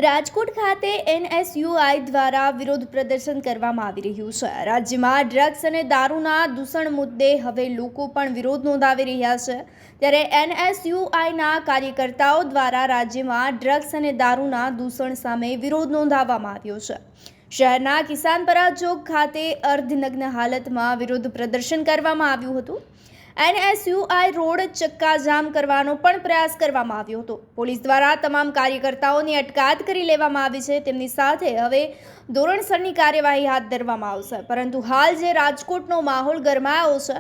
રાજકોટ ખાતે NSUI દ્વારા વિરોધ પ્રદર્શન કરવામાં આવી રહ્યું છે। રાજ્યમાં ડ્રગ્સ અને દારૂના દૂષણ મુદ્દે હવે લોકો પણ વિરોધ નોંધાવી રહ્યા છે। ત્યારે NSUIના કાર્યકર્તાઓ દ્વારા રાજ્યમાં ડ્રગ્સ અને દારૂના દૂષણ સામે વિરોધ નોંધાવવામાં આવ્યો છે। શહેરના કિસાનપરા ચોક ખાતે અર્ધનગ્ન હાલતમાં વિરોધ પ્રદર્શન કરવામાં આવ્યું હતું। NSUI રોડ ચક્કાજામ કરવાનો પણ પ્રયાસ કરવામાં આવ્યો હતો। પોલીસ દ્વારા તમામ કાર્યકર્તાઓની અટકાયત કરી લેવામાં આવી છે। તેમની સાથે હવે ધોરણસરની કાર્યવાહી હાથ ધરવામાં આવશે। પરંતુ હાલ જે રાજકોટનો માહોલ ગરમાયો છે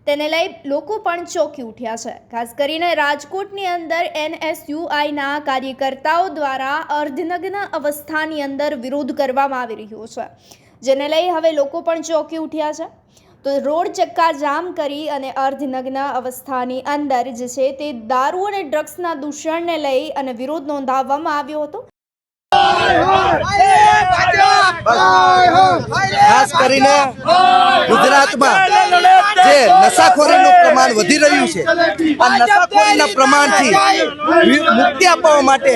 તેને લઈ લોકો પણ ચોંકી ઉઠ્યા છે। ખાસ કરીને રાજકોટની અંદર NSUIના કાર્યકર્તાઓ દ્વારા અર્ધનગ્ન અવસ્થાની અંદર વિરોધ કરવામાં આવી રહ્યો છે, જેને લઈ હવે લોકો પણ ચોંકી ઉઠ્યા છે। તો રોડ ચક્કા જામ કરી અને અર્ધનગ્ન અવસ્થાની અંદર જે છે તે દારૂ અને ડ્રગ્સના દૂષણને લઈ અને વિરોધ નોંધાવવામાં આવ્યો હતો। ખાસ કરીને ગુજરાતમાં જે નશાખોરીનું પ્રમાણ વધી રહ્યું છે, આ નશાખોરીના પ્રમાણથી મુક્તિ અપાવવા માટે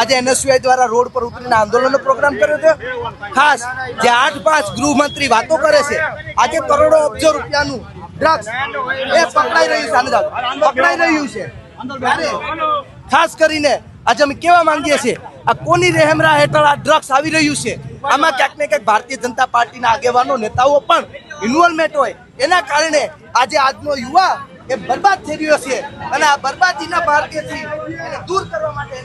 આજે NSUI દ્વારા રોડ પર ઉતરીને આંદોલનનો પ્રોગ્રામ કર્યો છે। ખાસ જે 8-5 ગૃહમંત્રી વાતો કરે છે, આજે કરોડો અબજો રૂપિયાનું ડ્રગ્સ એ પકડાઈ રહ્યું છે। ખાસ કરીને આજે અમે કેવા માંગીએ છીએ, આ કોની રહેમરા હેઠળ આ ડ્રગ્સ આવી રહ્યું છે? આમાં ક્યાંક ને ક્યાંક ભારતીય જનતા પાર્ટીના આગેવાનો નેતાઓ પણ ઇન્વોલ્વમેન્ટ હોય, એના કારણે આજે આજનો યુવા એ બરબાદ થઈ રહ્યો છે અને આ બરબાદીના માર્ગેથી એને દૂર કરવા માટે